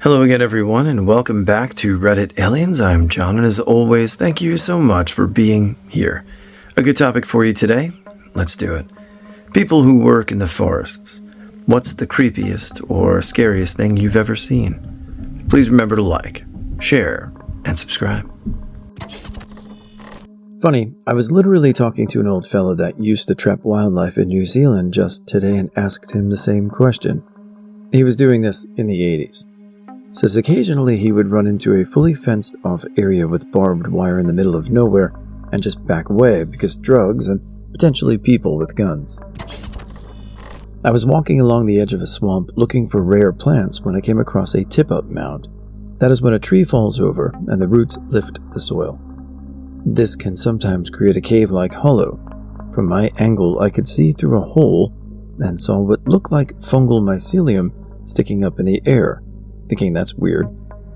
Hello again, everyone, and welcome back to Reddit Aliens. I'm John, and as always, thank you so much for being here. A good topic for you today? Let's do it. People who work in the forests. What's the creepiest or scariest thing you've ever seen? Please remember to like, share, and subscribe. Funny, I was literally talking to an old fella that used to trap wildlife in New Zealand just today and asked him the same question. He was doing this in the 80s. Says occasionally he would run into a fully fenced off area with barbed wire in the middle of nowhere and just back away because drugs and potentially people with guns. I was walking along the edge of a swamp looking for rare plants when I came across a tip-up mound. That is when a tree falls over and the roots lift the soil. This can sometimes create a cave-like hollow. From my angle, I could see through a hole and saw what looked like fungal mycelium sticking up in the air. Thinking that's weird,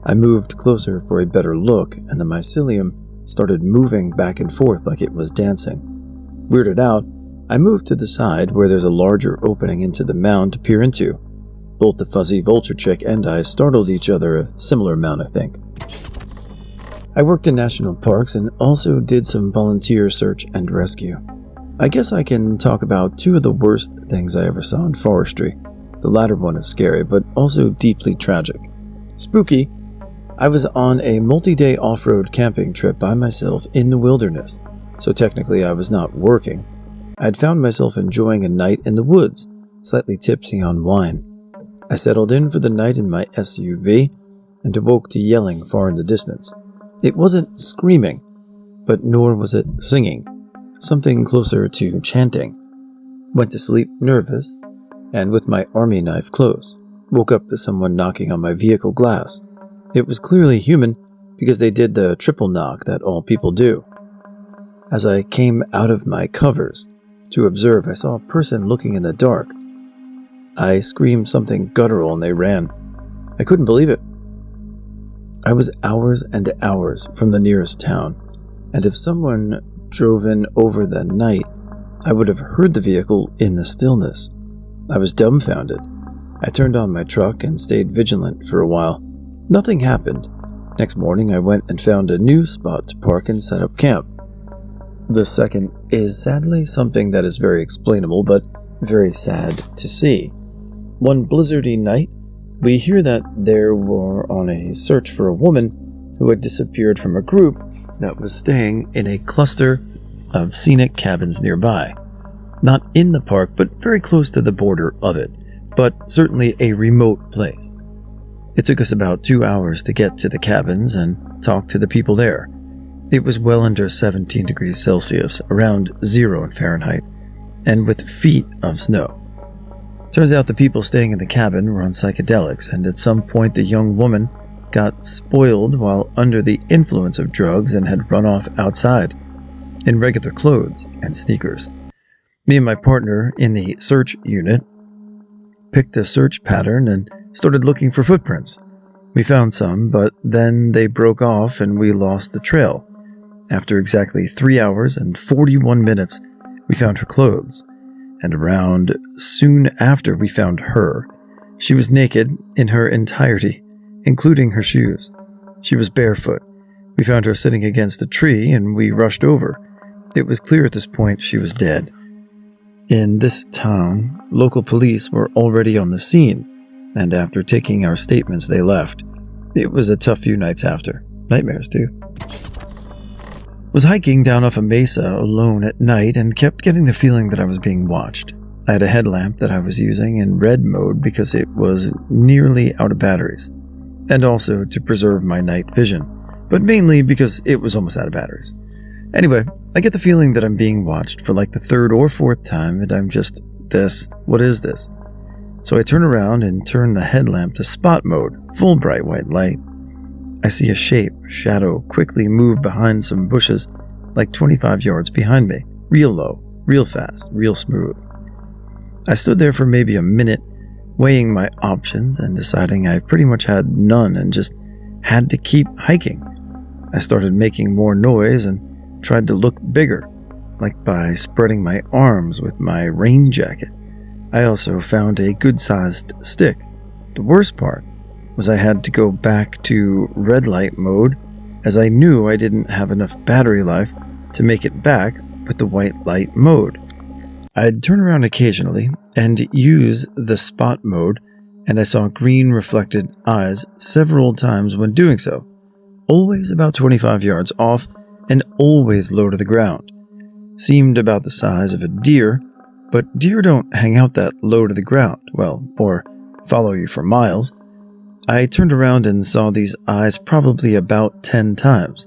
I moved closer for a better look, and the mycelium started moving back and forth like it was dancing. Weirded out, I moved to the side where there's a larger opening into the mound to peer into. Both the fuzzy vulture chick and I startled each other a similar amount, I think. I worked in national parks and also did some volunteer search and rescue. I guess I can talk about two of the worst things I ever saw in forestry. The latter one is scary, but also deeply tragic. Spooky. I was on a multi-day off-road camping trip by myself in the wilderness, so technically I was not working. I had found myself enjoying a night in the woods, slightly tipsy on wine. I settled in for the night in my SUV and awoke to yelling far in the distance. It wasn't screaming, but nor was it singing. Something closer to chanting. Went to sleep nervous, and with my army knife close, woke up to someone knocking on my vehicle glass. It was clearly human, because they did the triple knock that all people do. As I came out of my covers to observe, I saw a person looking in the dark. I screamed something guttural and they ran. I couldn't believe it. I was hours and hours from the nearest town, and if someone drove in over the night, I would have heard the vehicle in the stillness. I was dumbfounded. I turned on my truck and stayed vigilant for a while. Nothing happened. Next morning I went and found a new spot to park and set up camp. The second is sadly something that is very explainable, but very sad to see. One blizzardy night, we hear that they were on a search for a woman who had disappeared from a group that was staying in a cluster of scenic cabins nearby. Not in the park, but very close to the border of it, but certainly a remote place. It took us about 2 hours to get to the cabins and talk to the people there. It was well under 17 degrees Celsius, around 0 in Fahrenheit, and with feet of snow. Turns out the people staying in the cabin were on psychedelics, and at some point the young woman got spoiled while under the influence of drugs and had run off outside, in regular clothes and sneakers. Me and my partner in the search unit picked a search pattern and started looking for footprints. We found some, but then they broke off and we lost the trail. After exactly 3 hours and 41 minutes, we found her clothes, and around soon after we found her. She was naked in her entirety, including her shoes. She was barefoot. We found her sitting against a tree and we rushed over. It was clear at this point she was dead. In this town, local police were already on the scene, and after taking our statements, they left. It was a tough few nights after. Nightmares, too. Was hiking down off a mesa alone at night and kept getting the feeling that I was being watched. I had a headlamp that I was using in red mode because it was nearly out of batteries, and also to preserve my night vision, but mainly because it was almost out of batteries. Anyway, I get the feeling that I'm being watched for like the third or fourth time, and I'm just, what is this? So I turn around and turn the headlamp to spot mode, full bright white light. I see a shadow quickly move behind some bushes, like 25 yards behind me, real low, real fast, real smooth. I stood there for maybe a minute, weighing my options and deciding I pretty much had none and just had to keep hiking. I started making more noise and tried to look bigger, like by spreading my arms with my rain jacket. I also found a good-sized stick. The worst part was I had to go back to red light mode, as I knew I didn't have enough battery life to make it back with the white light mode. I'd turn around occasionally and use the spot mode, and I saw green reflected eyes several times when doing so, always about 25 yards off and always low to the ground. Seemed about the size of a deer, but deer don't hang out that low to the ground, well, or follow you for miles. I turned around and saw these eyes probably about 10 times.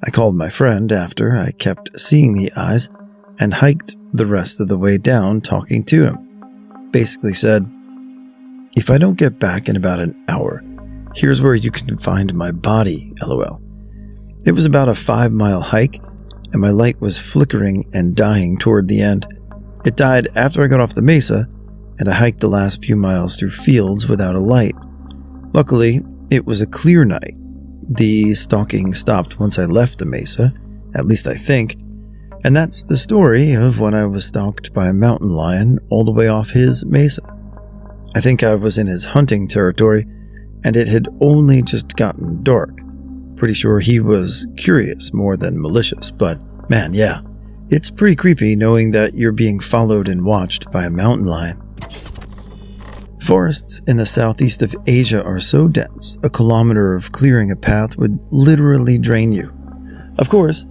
I called my friend after I kept seeing the eyes and hiked the rest of the way down talking to him. Basically said, "If I don't get back in about an hour, here's where you can find my body, lol." It was about a 5-mile hike, and my light was flickering and dying toward the end. It died after I got off the mesa, and I hiked the last few miles through fields without a light. Luckily, it was a clear night. The stalking stopped once I left the mesa, at least I think, and that's the story of when I was stalked by a mountain lion all the way off his mesa. I think I was in his hunting territory, and it had only just gotten dark. Pretty sure he was curious more than malicious, but man, yeah, it's pretty creepy knowing that you're being followed and watched by a mountain lion. Forests in the southeast of Asia are so dense, a kilometer of clearing a path would literally drain you. Of course,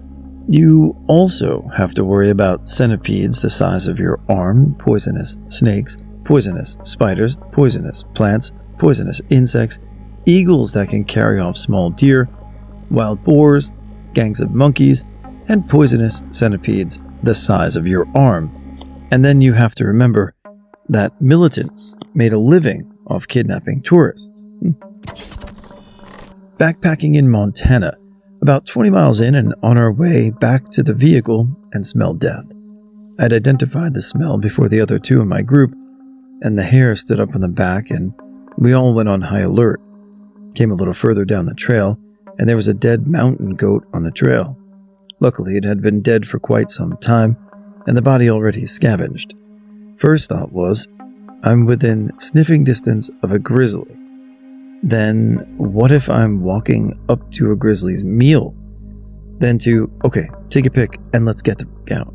you also have to worry about centipedes the size of your arm, poisonous snakes, poisonous spiders, poisonous plants, poisonous insects, eagles that can carry off small deer, wild boars, gangs of monkeys, and poisonous centipedes the size of your arm. And then you have to remember that militants made a living off kidnapping tourists. Backpacking in Montana, about 20 miles in and on our way back to the vehicle, and smelled death. I'd identified the smell before the other two in my group, and the hair stood up on the back, and we all went on high alert. Came a little further down the trail, and there was a dead mountain goat on the trail. Luckily, it had been dead for quite some time, and the body already scavenged. First thought was, I'm within sniffing distance of a grizzly. Then, what if I'm walking up to a grizzly's meal? Then to, okay, take a pic and let's get the out.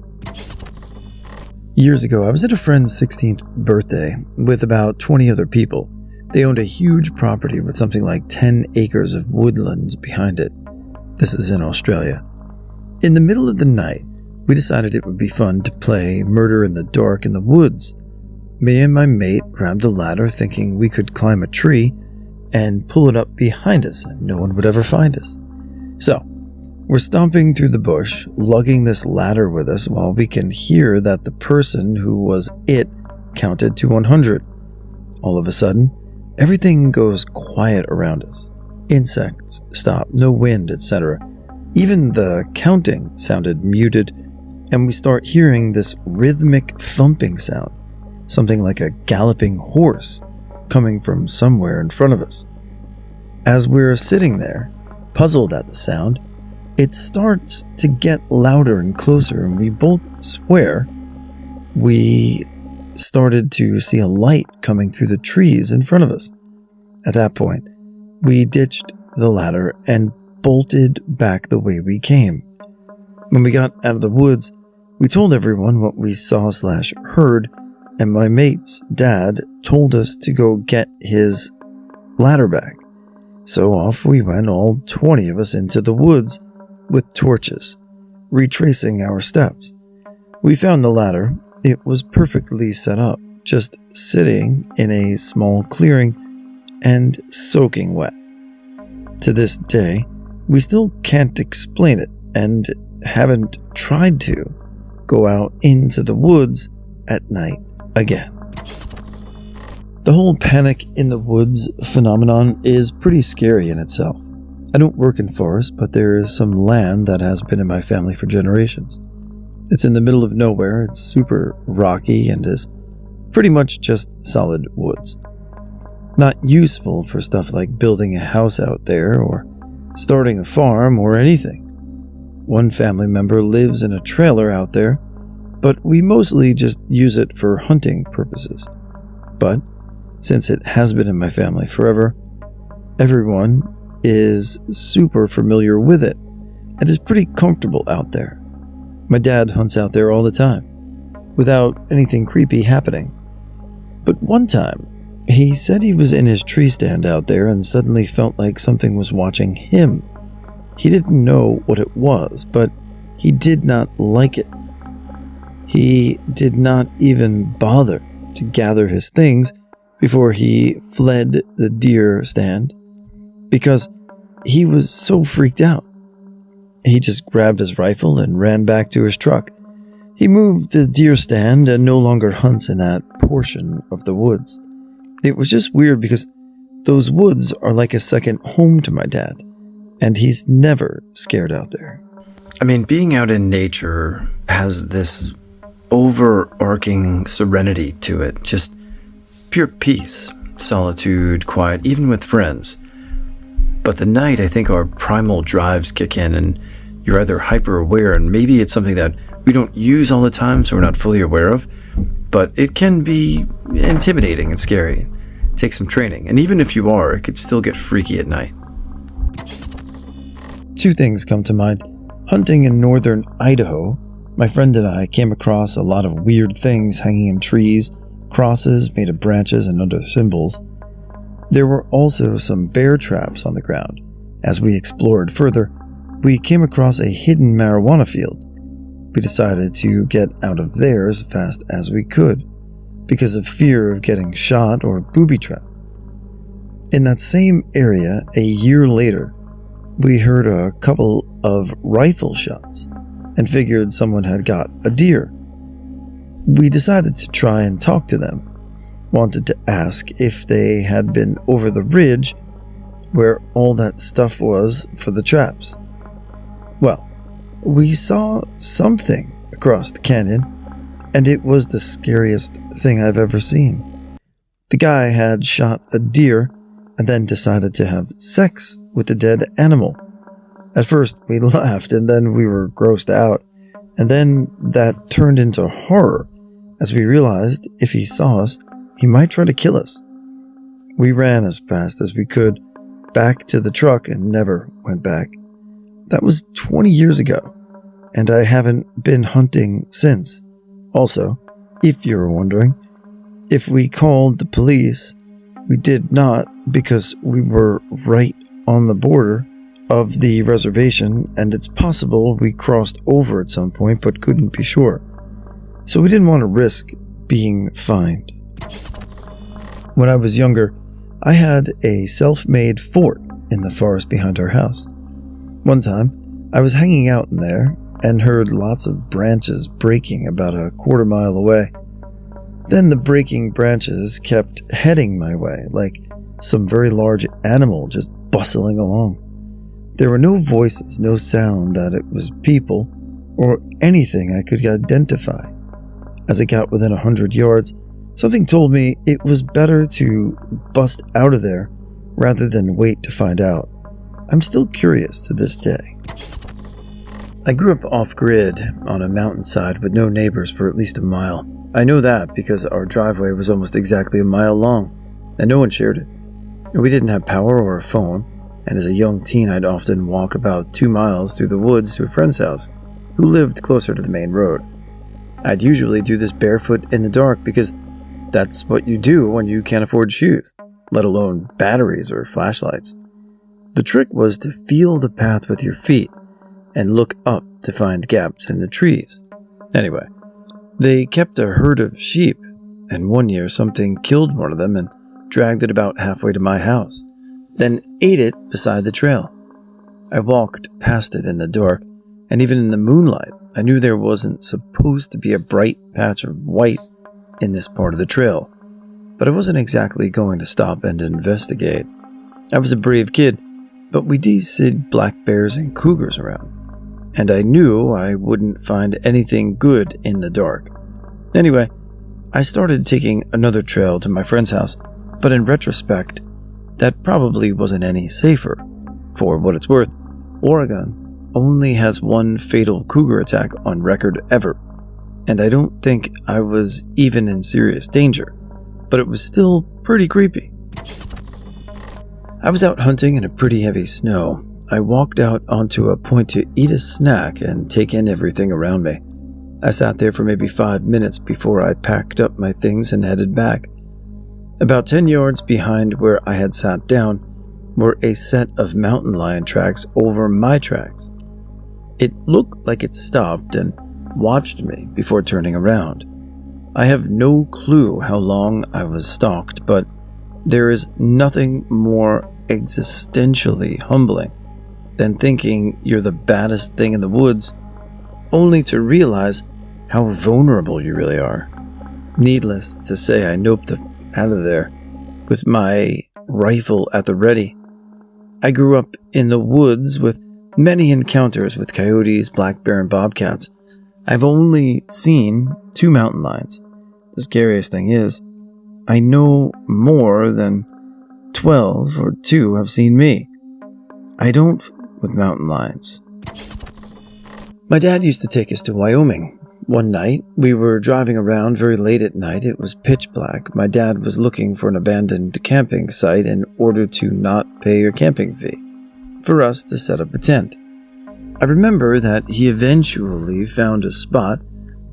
Years ago, I was at a friend's 16th birthday with about 20 other people. They owned a huge property with something like 10 acres of woodlands behind it. This is in Australia. In the middle of the night, we decided it would be fun to play murder in the dark in the woods. Me and my mate grabbed a ladder thinking we could climb a tree and pull it up behind us and no one would ever find us. So, we're stomping through the bush, lugging this ladder with us while we can hear that the person who was it counted to 100. All of a sudden, everything goes quiet around us. Insects stop, no wind, etc. Even the counting sounded muted, and we start hearing this rhythmic thumping sound, something like a galloping horse, coming from somewhere in front of us. As we're sitting there, puzzled at the sound, it starts to get louder and closer, and we both swear we started to see a light coming through the trees in front of us. At that point, we ditched the ladder and bolted back the way we came. When we got out of the woods, we told everyone what we saw/heard, and my mate's dad told us to go get his ladder back. So off we went, all 20 of us, into the woods with torches, retracing our steps. We found the ladder. It was perfectly set up, just sitting in a small clearing and soaking wet. To this day, we still can't explain it and haven't tried to go out into the woods at night again. The whole panic in the woods phenomenon is pretty scary in itself. I don't work in forests, but there is some land that has been in my family for generations. It's in the middle of nowhere, it's super rocky, and is pretty much just solid woods. Not useful for stuff like building a house out there, or starting a farm, or anything. One family member lives in a trailer out there, but we mostly just use it for hunting purposes. But since it has been in my family forever, everyone is super familiar with it and is pretty comfortable out there. My dad hunts out there all the time, without anything creepy happening. But one time, he said he was in his tree stand out there and suddenly felt like something was watching him. He didn't know what it was, but he did not like it. He did not even bother to gather his things before he fled the deer stand because he was so freaked out. He just grabbed his rifle and ran back to his truck. He moved the deer stand and no longer hunts in that portion of the woods. It was just weird because those woods are like a second home to my dad, and he's never scared out there. I mean, being out in nature has this overarching serenity to it, just pure peace, solitude, quiet, even with friends. But the night, I think our primal drives kick in and you're either hyper aware, and maybe it's something that we don't use all the time, so we're not fully aware of, but it can be intimidating and scary. It takes some training, and even if you are, it could still get freaky at night. Two things come to mind. Hunting in northern Idaho, my friend and I came across a lot of weird things hanging in trees, crosses made of branches and other symbols. There were also some bear traps on the ground. As we explored further, we came across a hidden marijuana field. We decided to get out of there as fast as we could, because of fear of getting shot or booby-trapped. In that same area, a year later, we heard a couple of rifle shots and figured someone had got a deer. We decided to try and talk to them, wanted to ask if they had been over the ridge where all that stuff was for the traps. Well, we saw something across the canyon, and it was the scariest thing I've ever seen. The guy had shot a deer and then decided to have sex with the dead animal. At first, we laughed, and then we were grossed out, and then that turned into horror as we realized if he saw us, he might try to kill us. We ran as fast as we could back to the truck and never went back. That was 20 years ago, and I haven't been hunting since. Also, if you're wondering, if we called the police, we did not because we were right on the border of the reservation, and it's possible we crossed over at some point but couldn't be sure. So we didn't want to risk being fined. When I was younger, I had a self-made fort in the forest behind our house. One time, I was hanging out in there and heard lots of branches breaking about a quarter mile away. Then the breaking branches kept heading my way, like some very large animal just bustling along. There were no voices, no sound that it was people or anything I could identify. As it got within 100 yards, something told me it was better to bust out of there rather than wait to find out. I'm still curious to this day. I grew up off-grid on a mountainside with no neighbors for at least a mile. I know that because our driveway was almost exactly a mile long, and no one shared it. We didn't have power or a phone, and as a young teen I'd often walk about 2 miles through the woods to a friend's house, who lived closer to the main road. I'd usually do this barefoot in the dark because that's what you do when you can't afford shoes, let alone batteries or flashlights. The trick was to feel the path with your feet and look up to find gaps in the trees. Anyway, they kept a herd of sheep, and one year something killed one of them and dragged it about halfway to my house, then ate it beside the trail. I walked past it in the dark, and even in the moonlight, I knew there wasn't supposed to be a bright patch of white in this part of the trail, but I wasn't exactly going to stop and investigate. I was a brave kid, but we did see black bears and cougars around, and I knew I wouldn't find anything good in the dark. Anyway, I started taking another trail to my friend's house, but in retrospect, that probably wasn't any safer. For what it's worth, Oregon only has one fatal cougar attack on record ever, and I don't think I was even in serious danger, but it was still pretty creepy. I was out hunting in a pretty heavy snow. I walked out onto a point to eat a snack and take in everything around me. I sat there for maybe 5 minutes before I packed up my things and headed back. About 10 yards behind where I had sat down were a set of mountain lion tracks over my tracks. It looked like it stopped and watched me before turning around. I have no clue how long I was stalked, but there is nothing more existentially humbling than thinking you're the baddest thing in the woods, only to realize how vulnerable you really are. Needless to say, I noped out of there with my rifle at the ready. I grew up in the woods with many encounters with coyotes, black bear, and bobcats. I've only seen 2 mountain lions. The scariest thing is, I know more than 12 or 2 have seen me. I don't with mountain lions. My dad used to take us to Wyoming. One night, we were driving around very late at night. It was pitch black. My dad was looking for an abandoned camping site in order to not pay a camping fee for us to set up a tent. I remember that he eventually found a spot,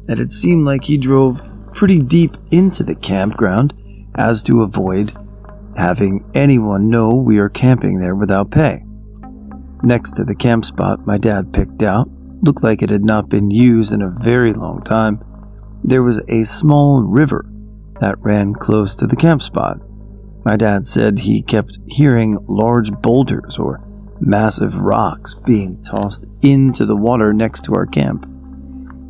and it seemed like he drove pretty deep into the campground as to avoid having anyone know we are camping there without pay. Next to the camp spot my dad picked out, looked like it had not been used in a very long time, there was a small river that ran close to the camp spot. My dad said he kept hearing large boulders or massive rocks being tossed into the water next to our camp.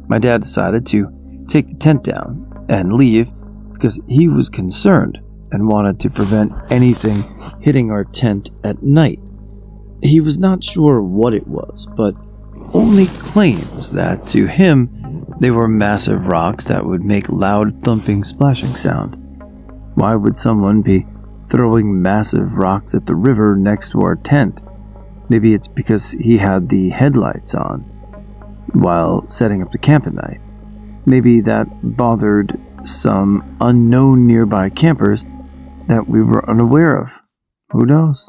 My dad decided to take the tent down and leave because he was concerned and wanted to prevent anything hitting our tent at night. He was not sure what it was, but only claims that to him they were massive rocks that would make loud thumping splashing sound. Why would someone be throwing massive rocks at the river next to our tent? Maybe it's because he had the headlights on while setting up the camp at night. Maybe that bothered some unknown nearby campers that we were unaware of. Who knows?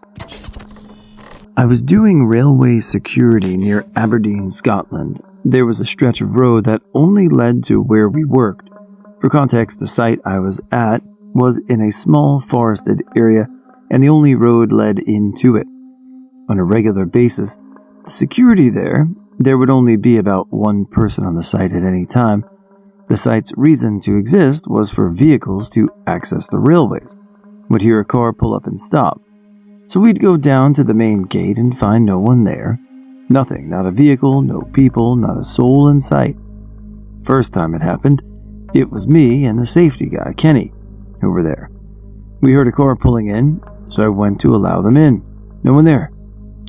I was doing railway security near Aberdeen, Scotland. There was a stretch of road that only led to where we worked. For context, the site I was at was in a small forested area, and the only road led into it. On a regular basis, the security there would only be about 1 person on the site at any time. The site's reason to exist was for vehicles to access the railways. We'd hear a car pull up and stop. So we'd go down to the main gate and find no one there. Nothing, not a vehicle, no people, not a soul in sight. First time it happened, it was me and the safety guy, Kenny, who were there. We heard a car pulling in, so I went to allow them in. No one there.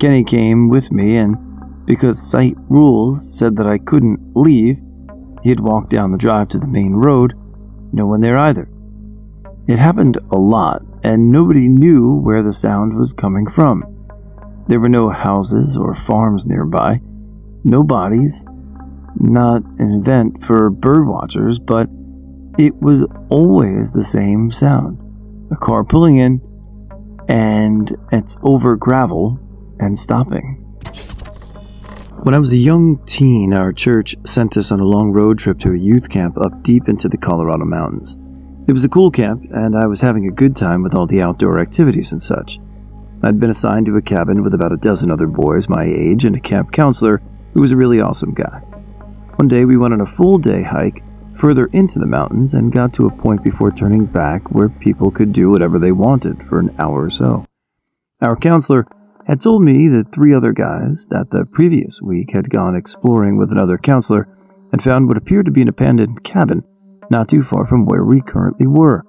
Kenny came with me, and because site rules said that I couldn't leave, he had walked down the drive to the main road. No one there either. It happened a lot, and nobody knew where the sound was coming from. There were no houses or farms nearby, no bodies, not an event for bird watchers, but it was always the same sound. A car pulling in, and it's over gravel and stopping. When I was a young teen, our church sent us on a long road trip to a youth camp up deep into the Colorado mountains. It was a cool camp, and I was having a good time with all the outdoor activities and such. I'd been assigned to a cabin with about a dozen other boys my age and a camp counselor who was a really awesome guy. One day we went on a full-day hike further into the mountains and got to a point before turning back where people could do whatever they wanted for an hour or so. Our counselor had told me that 3 other guys that the previous week had gone exploring with another counselor and found what appeared to be an abandoned cabin not too far from where we currently were.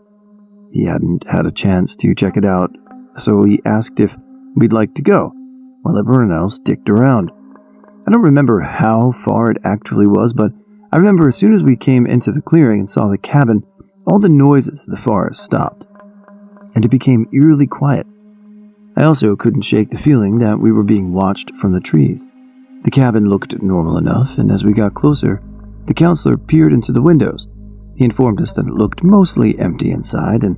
He hadn't had a chance to check it out, so he asked if we'd like to go, while everyone else dicked around. I don't remember how far it actually was, but I remember as soon as we came into the clearing and saw the cabin, all the noises of the forest stopped, and it became eerily quiet. I also couldn't shake the feeling that we were being watched from the trees. The cabin looked normal enough, and as we got closer, the counselor peered into the windows. He informed us that it looked mostly empty inside and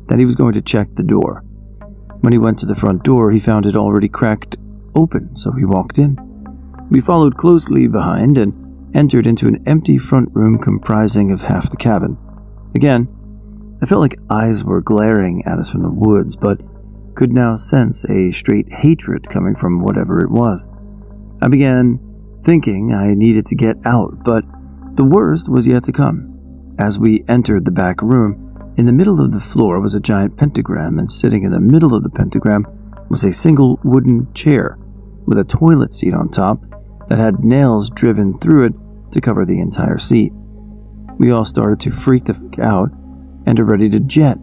that he was going to check the door. When he went to the front door, he found it already cracked open, so he walked in. We followed closely behind and entered into an empty front room comprising of half the cabin. Again, I felt like eyes were glaring at us from the woods, but could now sense a straight hatred coming from whatever it was. I began thinking I needed to get out, but the worst was yet to come. As we entered the back room, in the middle of the floor was a giant pentagram, and sitting in the middle of the pentagram was a single wooden chair with a toilet seat on top that had nails driven through it to cover the entire seat. We all started to freak the fuck out and are ready to jet,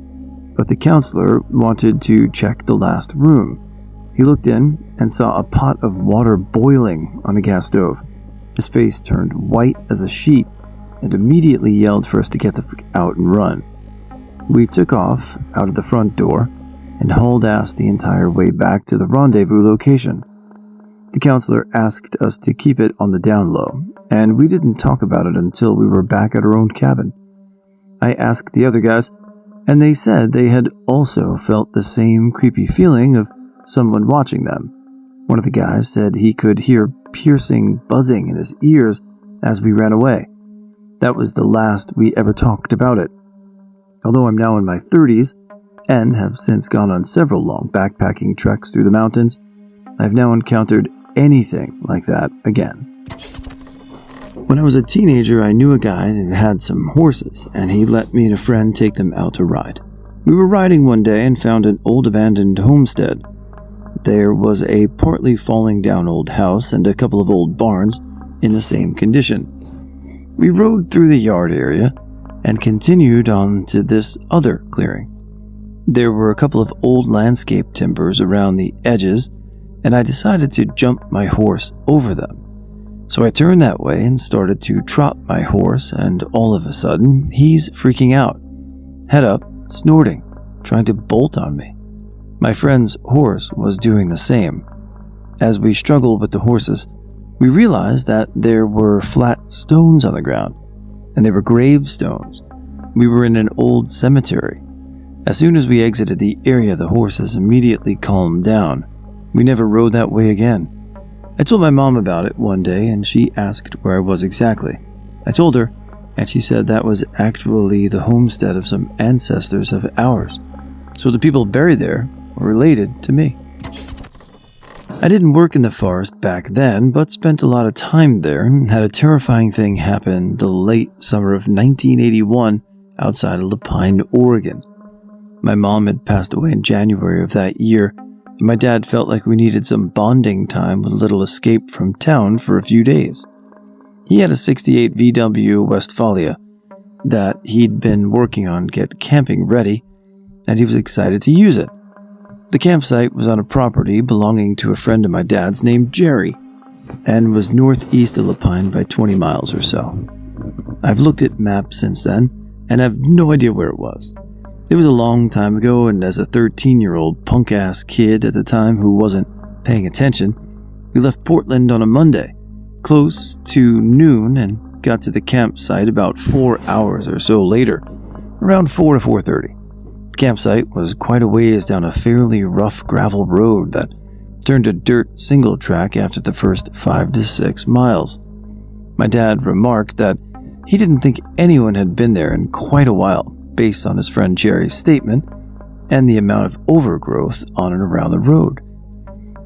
but the counselor wanted to check the last room. He looked in and saw a pot of water boiling on a gas stove. His face turned white as a sheet and immediately yelled for us to get the fuck out and run. We took off out of the front door and hauled ass the entire way back to the rendezvous location. The counselor asked us to keep it on the down low, and we didn't talk about it until we were back at our own cabin. I asked the other guys, and they said they had also felt the same creepy feeling of someone watching them. One of the guys said he could hear piercing buzzing in his ears as we ran away. That was the last we ever talked about it. Although I'm now in my 30s and have since gone on several long backpacking treks through the mountains, I've now encountered anything like that again. When I was a teenager, I knew a guy who had some horses, and he let me and a friend take them out to ride. We were riding one day and found an old abandoned homestead. There was a partly falling down old house and a couple of old barns in the same condition. We rode through the yard area and continued on to this other clearing. There were a couple of old landscape timbers around the edges, and I decided to jump my horse over them. So I turned that way and started to trot my horse, and all of a sudden, he's freaking out. Head up, snorting, trying to bolt on me. My friend's horse was doing the same. As we struggled with the horses, we realized that there were flat stones on the ground, and they were gravestones. We were in an old cemetery. As soon as we exited the area, the horses immediately calmed down. We never rode that way again. I told my mom about it one day, and she asked where I was exactly. I told her, and she said that was actually the homestead of some ancestors of ours. So the people buried there were related to me. I didn't work in the forest back then, but spent a lot of time there and had a terrifying thing happen the late summer of 1981 outside of Lapine, Oregon. My mom had passed away in January of that year, and my dad felt like we needed some bonding time with a little escape from town for a few days. He had a 68 VW Westfalia that he'd been working on get camping ready, and he was excited to use it. The campsite was on a property belonging to a friend of my dad's named Jerry, and was northeast of Lapine by 20 miles or so. I've looked at maps since then, and have no idea where it was. It was a long time ago, and as a 13-year-old punk-ass kid at the time who wasn't paying attention, we left Portland on a Monday, close to noon, and got to the campsite about 4 hours or so later, around 4 to 4:30. The campsite was quite a ways down a fairly rough gravel road that turned to dirt single track after the first 5 to 6 miles. My dad remarked that he didn't think anyone had been there in quite a while, based on his friend Jerry's statement and the amount of overgrowth on and around the road.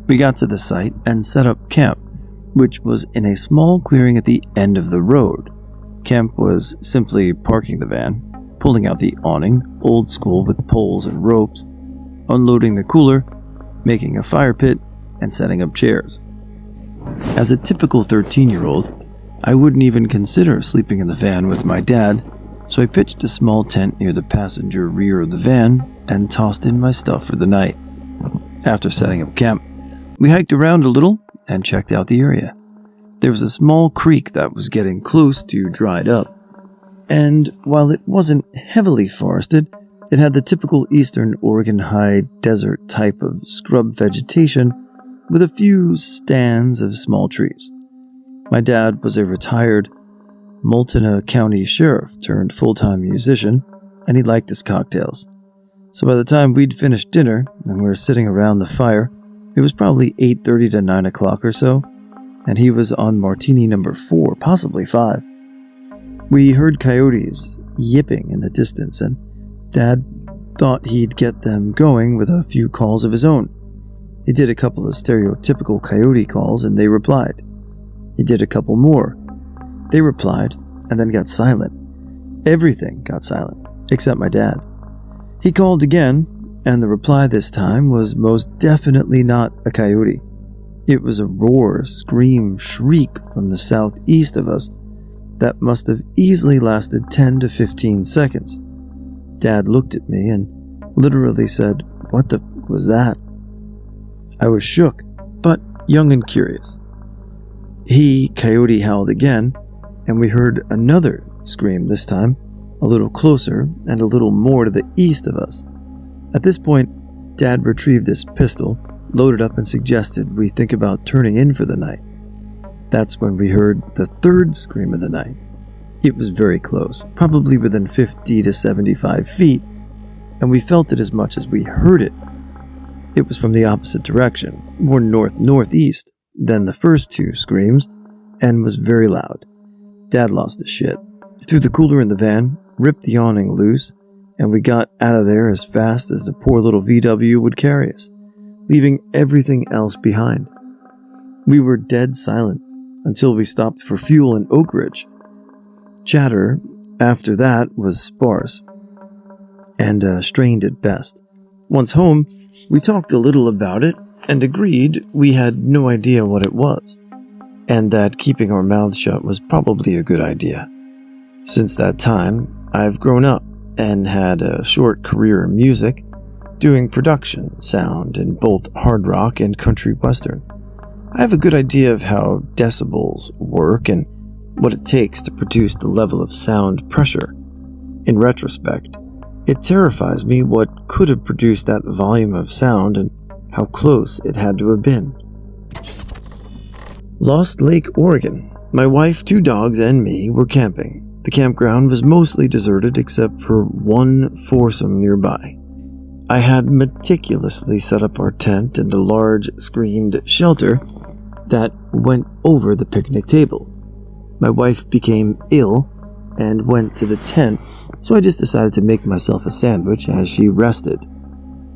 We got to the site and set up camp, which was in a small clearing at the end of the road. Camp was simply parking the van, pulling out the awning, old school with poles and ropes, unloading the cooler, making a fire pit, and setting up chairs. As a typical 13-year-old, I wouldn't even consider sleeping in the van with my dad, so I pitched a small tent near the passenger rear of the van and tossed in my stuff for the night. After setting up camp, we hiked around a little and checked out the area. There was a small creek that was getting close to dried up, and while it wasn't heavily forested, it had the typical eastern Oregon high desert type of scrub vegetation with a few stands of small trees. My dad was a retired Multnomah County sheriff turned full-time musician, and he liked his cocktails. So by the time we'd finished dinner and we were sitting around the fire, it was probably 8:30 to 9 o'clock or so, and he was on martini number 4, possibly 5. We heard coyotes yipping in the distance, and Dad thought he'd get them going with a few calls of his own. He did a couple of stereotypical coyote calls, and they replied. He did a couple more. They replied, and then got silent. Everything got silent, except my dad. He called again, and the reply this time was most definitely not a coyote. It was a roar, scream, shriek from the southeast of us that must have easily lasted 10 to 15 seconds. Dad looked at me and literally said, "What the f*** was that?" I was shook, but young and curious. He, coyote, howled again, and we heard another scream this time, a little closer and a little more to the east of us. At this point, Dad retrieved his pistol, loaded up, and suggested we think about turning in for the night. That's when we heard the third scream of the night. It was very close, probably within 50 to 75 feet, and we felt it as much as we heard it. It was from the opposite direction, more north-northeast than the first two screams, and was very loud. Dad lost his shit, threw the cooler in the van, ripped the awning loose, and we got out of there as fast as the poor little VW would carry us, leaving everything else behind. We were dead silent until we stopped for fuel in Oak Ridge. Chatter after that was sparse and strained at best. Once home, we talked a little about it and agreed we had no idea what it was, and that keeping our mouths shut was probably a good idea. Since that time, I've grown up and had a short career in music, doing production, sound in both hard rock and country western. I have a good idea of how decibels work and what it takes to produce the level of sound pressure. In retrospect, it terrifies me what could have produced that volume of sound and how close it had to have been. Lost Lake, Oregon. My wife, 2 dogs, and me were camping. The campground was mostly deserted except for one foursome nearby. I had meticulously set up our tent and a large screened shelter that went over the picnic table. My wife became ill and went to the tent, so I just decided to make myself a sandwich as she rested.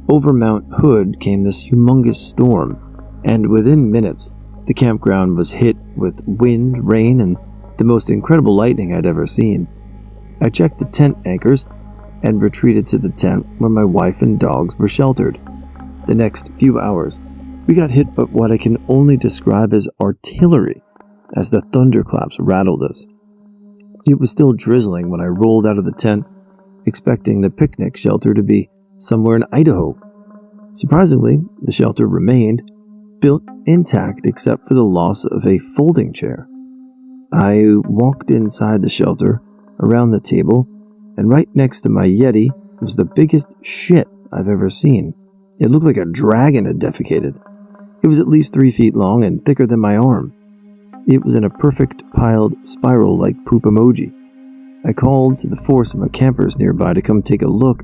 Over Mount Hood came this humongous storm, and within minutes, the campground was hit with wind, rain, and the most incredible lightning I'd ever seen. I checked the tent anchors and retreated to the tent where my wife and dogs were sheltered. The next few hours, we got hit by what I can only describe as artillery as the thunderclaps rattled us. It was still drizzling when I rolled out of the tent, expecting the picnic shelter to be somewhere in Idaho. Surprisingly, the shelter remained, built intact except for the loss of a folding chair. I walked inside the shelter, around the table, and right next to my Yeti was the biggest shit I've ever seen. It looked like a dragon had defecated. It was at least 3 feet long and thicker than my arm. It was in a perfect piled spiral like poop emoji. I called to the foursome of campers nearby to come take a look,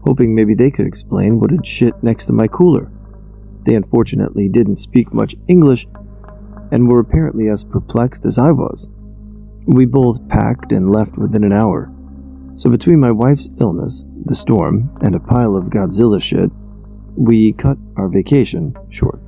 hoping maybe they could explain what had shit next to my cooler. They unfortunately didn't speak much English and were apparently as perplexed as I was. We both packed and left within an hour. So between my wife's illness, the storm, and a pile of Godzilla shit, we cut our vacation short.